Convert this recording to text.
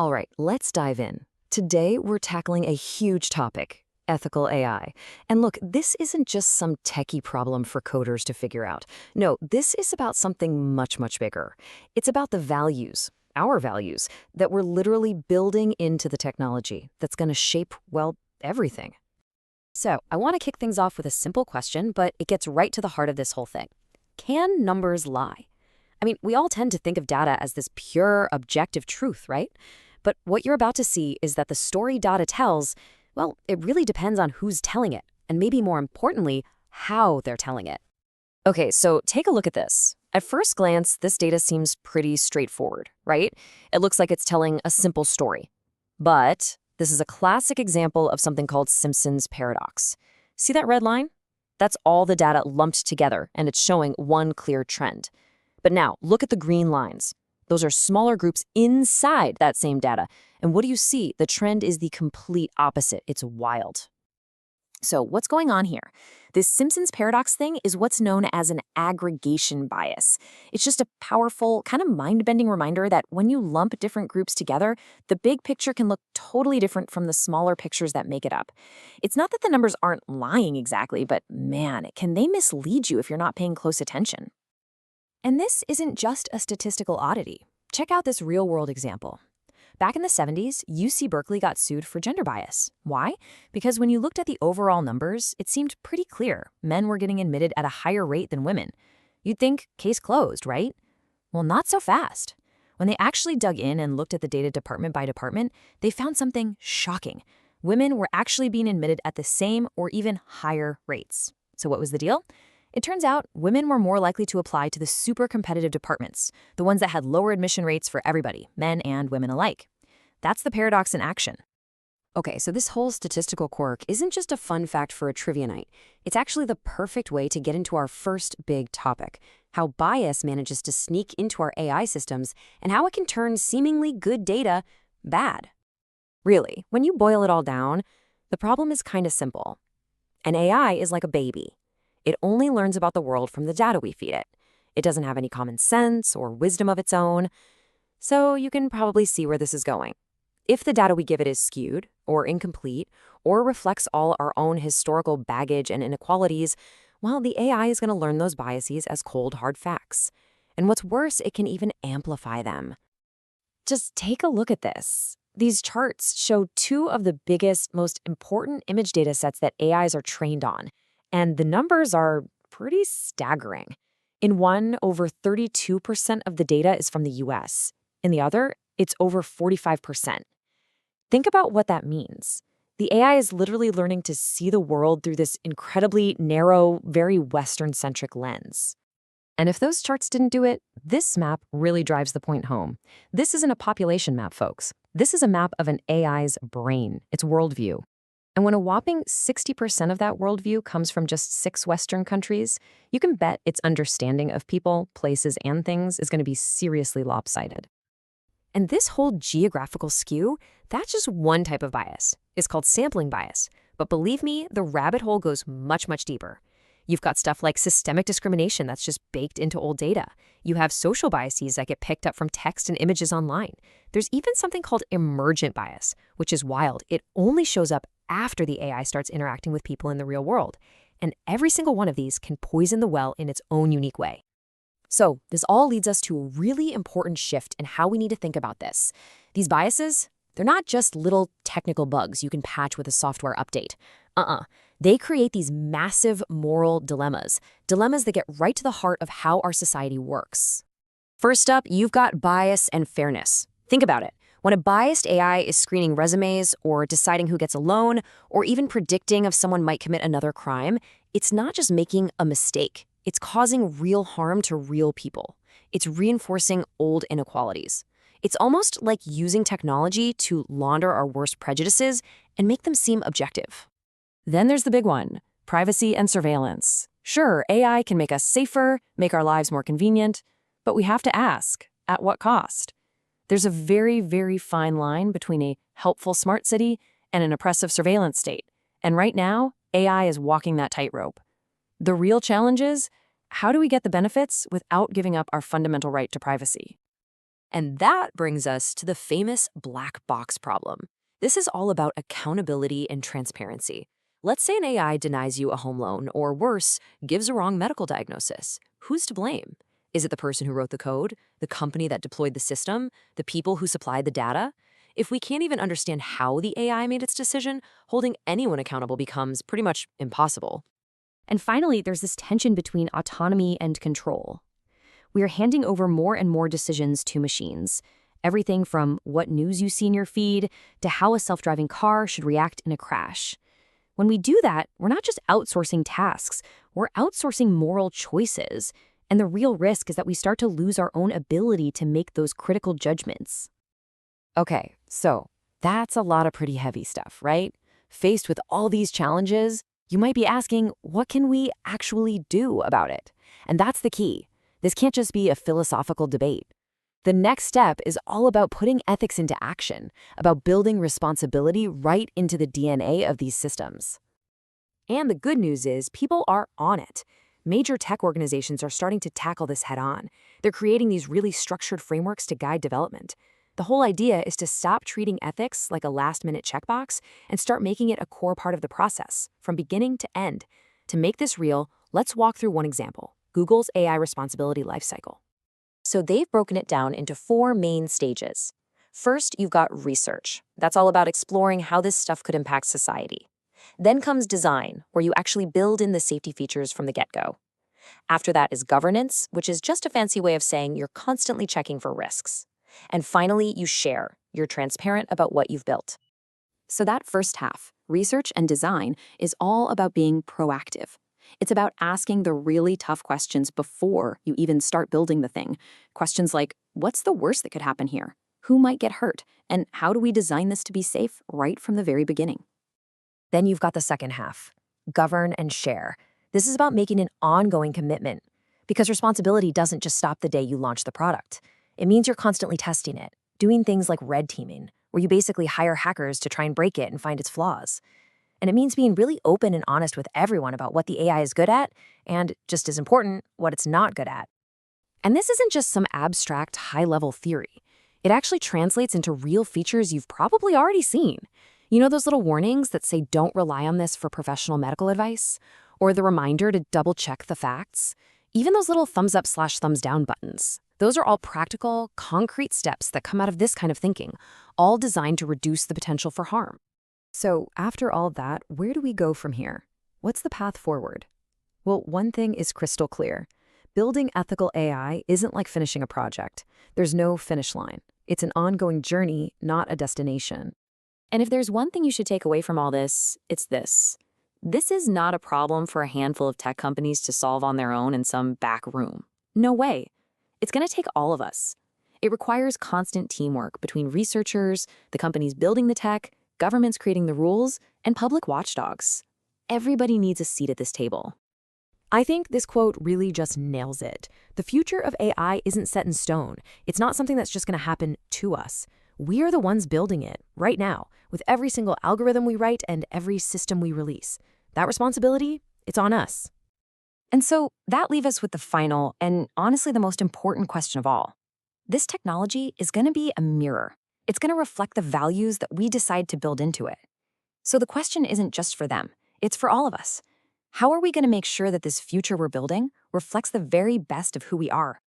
All right, let's dive in. Today, we're tackling a huge topic, ethical AI. And look, this isn't just some techie problem for coders to figure out. No, this is about something much, much bigger. It's about the values, our values, that we're literally building into the technology that's going to shape, well, everything. So, I want to kick things off with a simple question, but it gets right to the heart of this whole thing. Can numbers lie? I mean, we all tend to think of data as this pure, objective truth, right? But what you're about to see is that the story data tells, well, it really depends on who's telling it, and maybe more importantly, how they're telling it. Okay, so take a look at this. At first glance, this data seems pretty straightforward, right? It looks like it's telling a simple story. But this is a classic example of something called Simpson's paradox. See that red line? That's all the data lumped together, and it's showing one clear trend. But now, look at the green lines. Those are smaller groups inside that same data. And what do you see? The trend is the complete opposite. It's wild. So what's going on here? This Simpson's paradox thing is what's known as an aggregation bias. It's just a powerful, kind of mind-bending reminder that when you lump different groups together, the big picture can look totally different from the smaller pictures that make it up. It's not that the numbers aren't lying exactly, but man, can they mislead you if you're not paying close attention? And this isn't just a statistical oddity. Check out this real-world example. Back in the 70s, UC Berkeley got sued for gender bias. Why? Because when you looked at the overall numbers, it seemed pretty clear men were getting admitted at a higher rate than women. You'd think, case closed, right? Well, not so fast. When they actually dug in and looked at the data department by department, they found something shocking. Women were actually being admitted at the same or even higher rates. So what was the deal? It turns out women were more likely to apply to the super competitive departments, the ones that had lower admission rates for everybody, men and women alike. That's the paradox in action. Okay, so this whole statistical quirk isn't just a fun fact for a trivia night. It's actually the perfect way to get into our first big topic, how bias manages to sneak into our AI systems and how it can turn seemingly good data bad. Really, when you boil it all down, the problem is kind of simple. An AI is like a baby. It only learns about the world from the data we feed it. It doesn't have any common sense or wisdom of its own. So you can probably see where this is going. If the data we give it is skewed or incomplete or reflects all our own historical baggage and inequalities, well, the AI is going to learn those biases as cold, hard facts. And what's worse, it can even amplify them. Just take a look at this. These charts show two of the biggest, most important image data sets that AIs are trained on. And the numbers are pretty staggering. In one, over 32% of the data is from the US. In the other, it's over 45%. Think about what that means. The AI is literally learning to see the world through this incredibly narrow, very Western-centric lens. And if those charts didn't do it, this map really drives the point home. This isn't a population map, folks. This is a map of an AI's brain, its worldview. And when a whopping 60% of that worldview comes from just 6 Western countries, you can bet its understanding of people, places, and things is going to be seriously lopsided. And this whole geographical skew, that's just one type of bias. It's called sampling bias. But believe me, the rabbit hole goes much, much deeper. You've got stuff like systemic discrimination that's just baked into old data. You have social biases that get picked up from text and images online. There's even something called emergent bias, which is wild. It only shows up after the AI starts interacting with people in the real world. And every single one of these can poison the well in its own unique way. So this all leads us to a really important shift in how we need to think about this. These biases, they're not just little technical bugs you can patch with a software update. They create these massive moral dilemmas that get right to the heart of how our society works. First up, you've got bias and fairness. Think about it. When a biased AI is screening resumes or deciding who gets a loan or even predicting if someone might commit another crime, it's not just making a mistake. It's causing real harm to real people. It's reinforcing old inequalities. It's almost like using technology to launder our worst prejudices and make them seem objective. Then there's the big one, privacy and surveillance. Sure, AI can make us safer, make our lives more convenient, but we have to ask, at what cost? There's a very, very fine line between a helpful smart city and an oppressive surveillance state. And right now, AI is walking that tightrope. The real challenge is, how do we get the benefits without giving up our fundamental right to privacy? And that brings us to the famous black box problem. This is all about accountability and transparency. Let's say an AI denies you a home loan, or worse, gives a wrong medical diagnosis. Who's to blame? Is it the person who wrote the code, the company that deployed the system, the people who supplied the data? If we can't even understand how the AI made its decision, holding anyone accountable becomes pretty much impossible. And finally, there's this tension between autonomy and control. We are handing over more and more decisions to machines. Everything from what news you see in your feed to how a self-driving car should react in a crash. When we do that, we're not just outsourcing tasks, we're outsourcing moral choices. And the real risk is that we start to lose our own ability to make those critical judgments. Okay, so that's a lot of pretty heavy stuff, right? Faced with all these challenges, you might be asking, what can we actually do about it? And that's the key. This can't just be a philosophical debate. The next step is all about putting ethics into action, about building responsibility right into the DNA of these systems. And the good news is people are on it. Major tech organizations are starting to tackle this head-on. They're creating these really structured frameworks to guide development. The whole idea is to stop treating ethics like a last-minute checkbox and start making it a core part of the process, from beginning to end. To make this real, let's walk through one example, Google's AI responsibility lifecycle. So they've broken it down into 4 main stages. First, you've got research. That's all about exploring how this stuff could impact society. Then comes design, where you actually build in the safety features from the get-go. After that is governance, which is just a fancy way of saying you're constantly checking for risks. And finally, you share. You're transparent about what you've built. So that first half, research and design, is all about being proactive. It's about asking the really tough questions before you even start building the thing. Questions like, what's the worst that could happen here? Who might get hurt? And how do we design this to be safe right from the very beginning? Then you've got the second half, govern and share. This is about making an ongoing commitment, because responsibility doesn't just stop the day you launch the product. It means you're constantly testing it, doing things like red teaming, where you basically hire hackers to try and break it and find its flaws. And it means being really open and honest with everyone about what the AI is good at, and, just as important, what it's not good at. And this isn't just some abstract, high-level theory. It actually translates into real features you've probably already seen. You know those little warnings that say don't rely on this for professional medical advice? Or the reminder to double-check the facts? Even those little thumbs-up/thumbs down buttons. Those are all practical, concrete steps that come out of this kind of thinking, all designed to reduce the potential for harm. So after all that, where do we go from here? What's the path forward? Well, one thing is crystal clear. Building ethical AI isn't like finishing a project. There's no finish line. It's an ongoing journey, not a destination. And if there's one thing you should take away from all this, it's this. This is not a problem for a handful of tech companies to solve on their own in some back room. No way. It's going to take all of us. It requires constant teamwork between researchers, the companies building the tech, governments creating the rules, and public watchdogs. Everybody needs a seat at this table. I think this quote really just nails it. The future of AI isn't set in stone. It's not something that's just going to happen to us. We are the ones building it right now, with every single algorithm we write and every system we release. That responsibility, it's on us. And so that leaves us with the final and honestly the most important question of all. This technology is going to be a mirror. It's going to reflect the values that we decide to build into it. So the question isn't just for them, it's for all of us. How are we going to make sure that this future we're building reflects the very best of who we are?